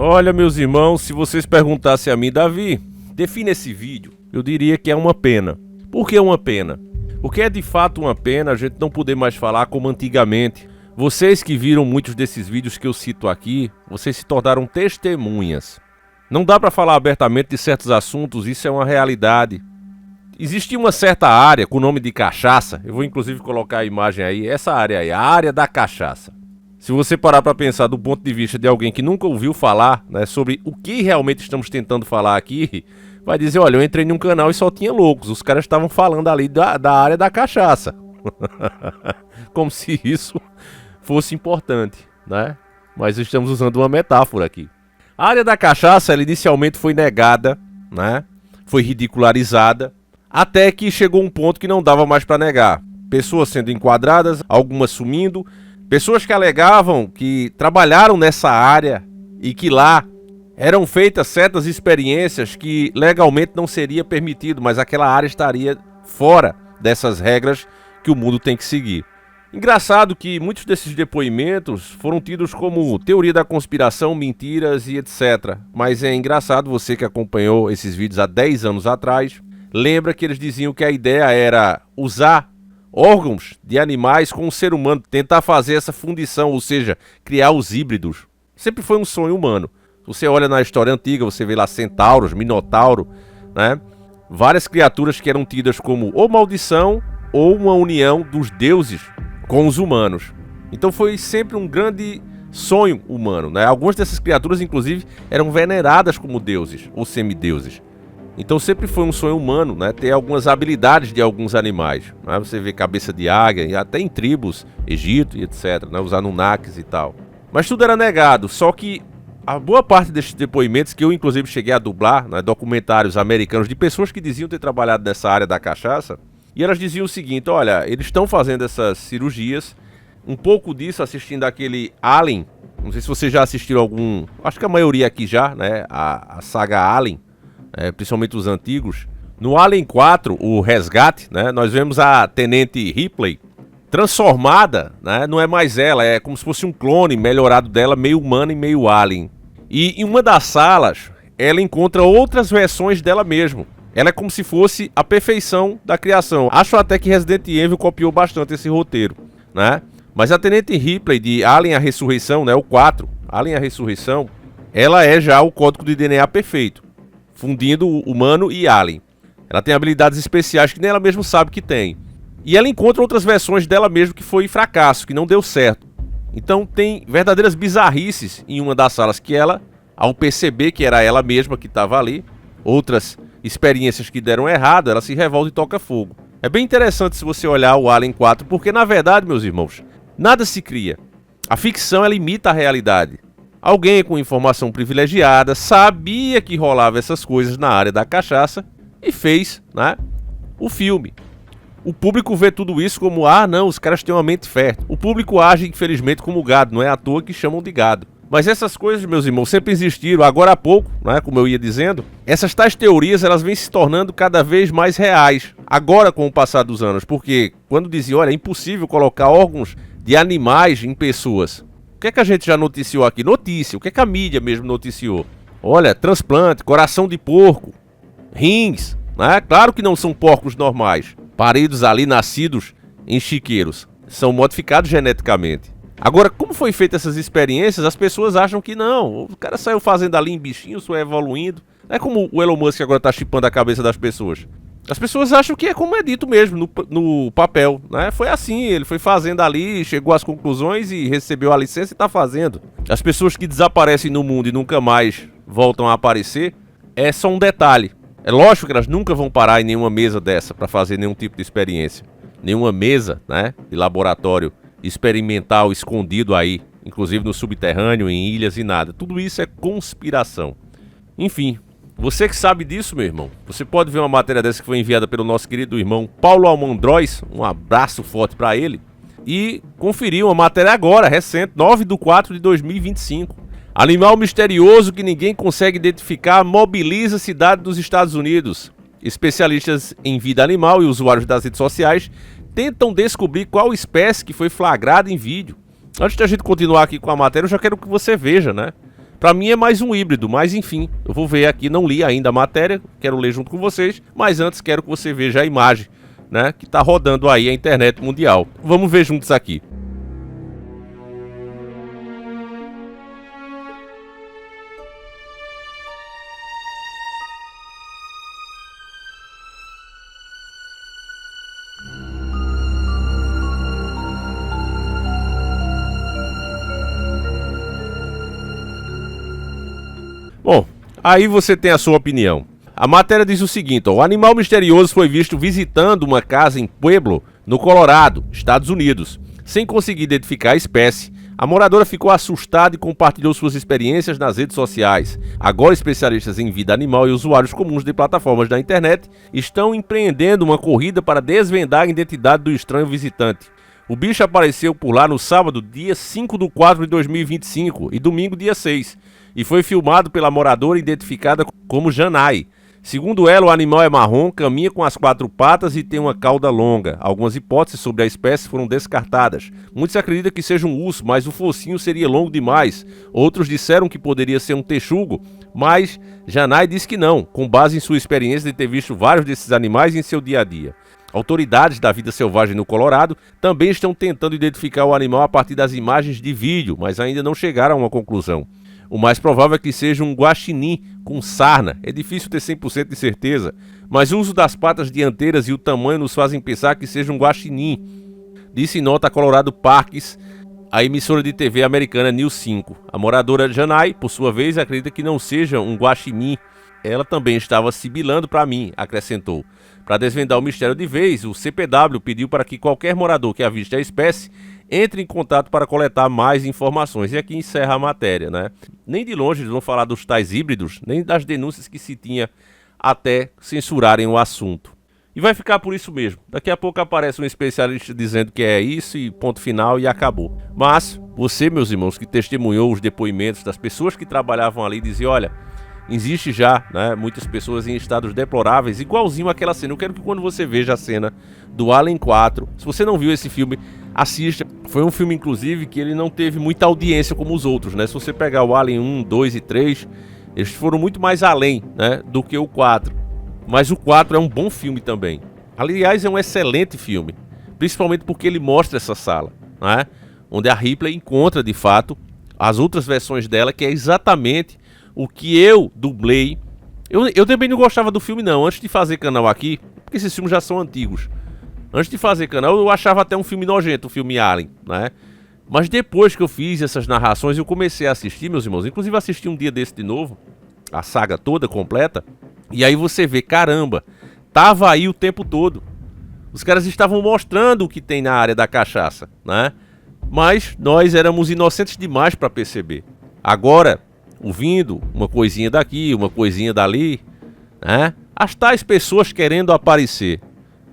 Olha, meus irmãos, se vocês perguntassem a mim, Davi, define esse vídeo, eu diria que é uma pena. Por que uma pena? Porque é de fato uma pena a gente não poder mais falar como antigamente. Vocês que viram muitos desses vídeos que eu cito aqui, vocês se tornaram testemunhas. Não dá para falar abertamente de certos assuntos, isso é uma realidade. Existia uma certa área com o nome de cachaça, eu vou inclusive colocar a imagem aí, essa área aí, a área da cachaça. Se você parar para pensar do ponto de vista de alguém que nunca ouviu falar, né, sobre o que realmente estamos tentando falar aqui, vai dizer, olha, eu entrei num canal e só tinha loucos, os caras estavam falando ali da área da cachaça. Como se isso fosse importante, né? Mas estamos usando uma metáfora aqui. A área da cachaça, ela inicialmente foi negada, né? Foi ridicularizada, até que chegou um ponto que não dava mais para negar. Pessoas sendo enquadradas, algumas sumindo, pessoas que alegavam que trabalharam nessa área e que lá eram feitas certas experiências que legalmente não seria permitido, mas aquela área estaria fora dessas regras que o mundo tem que seguir. Engraçado que muitos desses depoimentos foram tidos como teoria da conspiração, mentiras e etc. Mas é engraçado, você que acompanhou esses vídeos há 10 anos atrás, lembra que eles diziam que a ideia era usar órgãos de animais com o ser humano, tentar fazer essa fundição, ou seja, criar os híbridos. Sempre foi um sonho humano. Você olha na história antiga, você vê lá centauros, minotauro, né? Várias criaturas que eram tidas como ou maldição ou uma união dos deuses com os humanos. Então foi sempre um grande sonho humano, né? Algumas dessas criaturas, inclusive, eram veneradas como deuses ou semideuses. Então sempre foi um sonho humano, né? Ter algumas habilidades de alguns animais, né? Você vê cabeça de águia, e até em tribos, Egito e etc, né? Os Anunnakis e tal. Mas tudo era negado, só que a boa parte desses depoimentos, que eu inclusive cheguei a dublar, né, documentários americanos de pessoas que diziam ter trabalhado nessa área da cachaça, e elas diziam o seguinte, olha, eles estão fazendo essas cirurgias, um pouco disso assistindo aquele Alien, não sei se vocês já assistiram algum, acho que a maioria aqui já, né, a saga Alien, principalmente os antigos. No Alien 4, o Resgate, né, nós vemos a Tenente Ripley transformada, né, não é mais ela, é como se fosse um clone melhorado dela, meio humano e meio alien. E em uma das salas, ela encontra outras versões dela mesma. Ela é como se fosse a perfeição da criação. Acho até que Resident Evil copiou bastante esse roteiro, né? Mas a Tenente Ripley de Alien a Ressurreição, né, o 4, Alien a Ressurreição, ela é já o código de DNA perfeito, fundindo o humano e alien. Ela tem habilidades especiais que nem ela mesma sabe que tem. E ela encontra outras versões dela mesma que foi fracasso, que não deu certo. Então tem verdadeiras bizarrices em uma das salas que ela, ao perceber que era ela mesma que estava ali, outras experiências que deram errado, ela se revolta e toca fogo. É bem interessante se você olhar o Alien 4, porque na verdade, meus irmãos, nada se cria. A ficção, ela imita a realidade. Alguém com informação privilegiada sabia que rolava essas coisas na área da cachaça e fez, né, o filme. O público vê tudo isso como, não, os caras têm uma mente fértil. O público age, infelizmente, como gado, não é à toa que chamam de gado. Mas essas coisas, meus irmãos, sempre existiram. Agora há pouco, né, como eu ia dizendo, essas tais teorias, elas vêm se tornando cada vez mais reais. Agora, com o passar dos anos, porque quando diziam, olha, é impossível colocar órgãos de animais em pessoas. O que é que a gente já noticiou aqui? Notícia, o que é que a mídia mesmo noticiou? Olha, transplante, coração de porco, rins, né? Claro que não são porcos normais, paridos ali, nascidos em chiqueiros, são modificados geneticamente. Agora, como foi feita essas experiências, as pessoas acham que não, o cara saiu fazendo ali em bichinhos, foi evoluindo. É como o Elon Musk agora está chipando a cabeça das pessoas. As pessoas acham que é como é dito mesmo, no papel, né? Foi assim, ele foi fazendo ali, chegou às conclusões e recebeu a licença e está fazendo. As pessoas que desaparecem no mundo e nunca mais voltam a aparecer, é só um detalhe. É lógico que elas nunca vão parar em nenhuma mesa dessa para fazer nenhum tipo de experiência. Nenhuma mesa, né, de laboratório experimental escondido aí, inclusive no subterrâneo, em ilhas e nada. Tudo isso é conspiração. Enfim, você que sabe disso, meu irmão, você pode ver uma matéria dessa que foi enviada pelo nosso querido irmão Paulo Almondróis, um abraço forte para ele, e conferir uma matéria agora, recente, 9/4/2025. Animal misterioso que ninguém consegue identificar mobiliza a cidade dos Estados Unidos. Especialistas em vida animal e usuários das redes sociais tentam descobrir qual espécie que foi flagrada em vídeo. Antes da gente continuar aqui com a matéria, eu já quero que você veja, né? Para mim é mais um híbrido, mas enfim, eu vou ver aqui, não li ainda a matéria, quero ler junto com vocês, mas antes quero que você veja a imagem, né, que está rodando aí a internet mundial. Vamos ver juntos aqui. Bom, aí você tem a sua opinião. A matéria diz o seguinte, ó, o animal misterioso foi visto visitando uma casa em Pueblo, no Colorado, Estados Unidos. Sem conseguir identificar a espécie, a moradora ficou assustada e compartilhou suas experiências nas redes sociais. Agora, especialistas em vida animal e usuários comuns de plataformas da internet estão empreendendo uma corrida para desvendar a identidade do estranho visitante. O bicho apareceu por lá no sábado, dia 5/4/2025 e domingo, dia 6, e foi filmado pela moradora identificada como Janai. Segundo ela, o animal é marrom, caminha com as 4 patas e tem uma cauda longa. Algumas hipóteses sobre a espécie foram descartadas. Muitos acreditam que seja um urso, mas o focinho seria longo demais. Outros disseram que poderia ser um texugo, mas Janai disse que não, com base em sua experiência de ter visto vários desses animais em seu dia a dia. Autoridades da vida selvagem no Colorado também estão tentando identificar o animal a partir das imagens de vídeo, mas ainda não chegaram a uma conclusão. O mais provável é que seja um guaxinim com sarna. É difícil ter 100% de certeza, mas o uso das patas dianteiras e o tamanho nos fazem pensar que seja um guaxinim, disse em nota a Colorado Parks, a emissora de TV americana News 5. A moradora Janai, por sua vez, acredita que não seja um guaxinim. Ela também estava sibilando para mim, acrescentou. Para desvendar o mistério de vez, o CPW pediu para que qualquer morador que aviste a espécie entre em contato para coletar mais informações. E aqui encerra a matéria, né? Nem de longe eles vão falar dos tais híbridos, nem das denúncias que se tinha até censurarem o assunto. E vai ficar por isso mesmo. Daqui a pouco aparece um especialista dizendo que é isso e ponto final e acabou. Mas você, meus irmãos, que testemunhou os depoimentos das pessoas que trabalhavam ali, dizia, olha, existe já, né, muitas pessoas em estados deploráveis, igualzinho àquela cena. Eu quero que quando você veja a cena do Alien 4, se você não viu esse filme, assista. Foi um filme, inclusive, que ele não teve muita audiência como os outros, né? Se você pegar o Alien 1, 2 e 3, eles foram muito mais além, né, do que o 4. Mas o 4 é um bom filme também. Aliás, é um excelente filme, principalmente porque ele mostra essa sala, né, onde a Ripley encontra, de fato, as outras versões dela, que é exatamente o que eu dublei. Eu também não gostava do filme não, antes de fazer canal aqui, porque esses filmes já são antigos. Antes de fazer canal eu achava até um filme nojento, o filme Alien, né? Mas depois que eu fiz essas narrações, eu comecei a assistir, meus irmãos. Inclusive assisti um dia desse de novo, a saga toda completa. E aí você vê, caramba, tava aí o tempo todo. Os caras estavam mostrando o que tem na área da cachaça, né? Mas nós éramos inocentes demais para perceber. Agora, ouvindo uma coisinha daqui, uma coisinha dali, né? As tais pessoas querendo aparecer.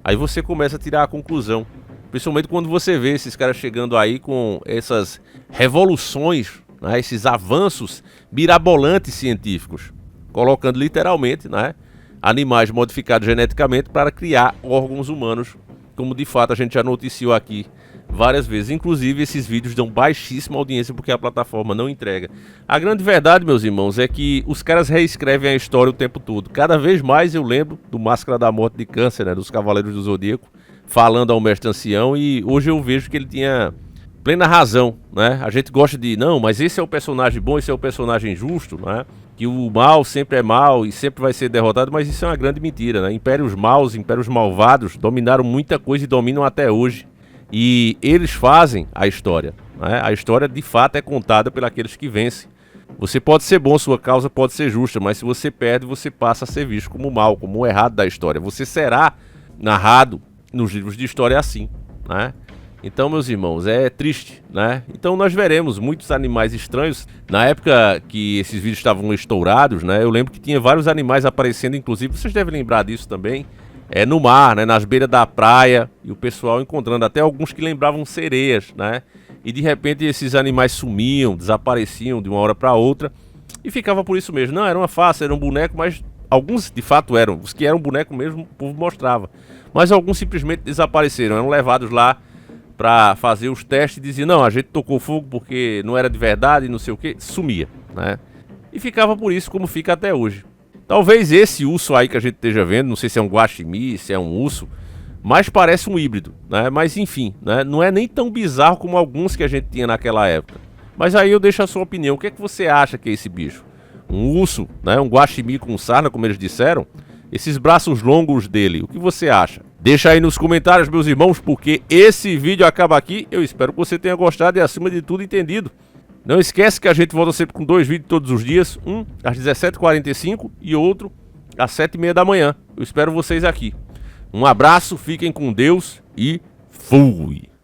Aí você começa a tirar a conclusão. Principalmente quando você vê esses caras chegando aí com essas revoluções, né? Esses avanços mirabolantes científicos. Colocando literalmente, né, animais modificados geneticamente para criar órgãos humanos. Como de fato a gente já noticiou aqui várias vezes. Inclusive esses vídeos dão baixíssima audiência porque a plataforma não entrega. A grande verdade, meus irmãos, é que os caras reescrevem a história o tempo todo. Cada vez mais eu lembro do Máscara da Morte de Câncer, né, dos Cavaleiros do Zodíaco, falando ao mestre ancião, e hoje eu vejo que ele tinha plena razão, né? A gente gosta de, não, mas esse é o personagem bom, esse é o personagem justo, né? Que o mal sempre é mal e sempre vai ser derrotado, mas isso é uma grande mentira, né? Impérios maus, impérios malvados dominaram muita coisa e dominam até hoje. E eles fazem a história, né? A história de fato é contada por aqueles que vencem. Você pode ser bom, sua causa pode ser justa, mas se você perde, você passa a ser visto como o mal, como o errado da história. Você será narrado nos livros de história assim, né? Então, meus irmãos, é triste, né? Então nós veremos muitos animais estranhos. Na época que esses vídeos estavam estourados, né? Eu lembro que tinha vários animais aparecendo, inclusive, vocês devem lembrar disso também, no mar, né? Nas beiras da praia, e o pessoal encontrando até alguns que lembravam sereias, né? E de repente esses animais sumiam, desapareciam de uma hora para outra, e ficava por isso mesmo. Não, era uma farsa, era um boneco, mas alguns de fato eram. Os que eram boneco mesmo, o povo mostrava. Mas alguns simplesmente desapareceram, eram levados lá para fazer os testes e dizia, não, a gente tocou fogo porque não era de verdade, não sei o que, sumia, né? e ficava por isso como fica até hoje. Talvez esse urso aí que a gente esteja vendo, não sei se é um guaxinim, se é um urso, mas parece um híbrido, né? Mas enfim, né? Não é nem tão bizarro como alguns que a gente tinha naquela época. Mas aí eu deixo a sua opinião. O que é que você acha que é esse bicho? Um urso, né? Um guaxinim com sarna, como eles disseram? Esses braços longos dele, o que você acha? Deixa aí nos comentários, meus irmãos, porque esse vídeo acaba aqui. Eu espero que você tenha gostado e, acima de tudo, entendido. Não esquece que a gente volta sempre com 2 vídeos todos os dias. Um às 17h45 e outro às 7h30 da manhã. Eu espero vocês aqui. Um abraço, fiquem com Deus e fui!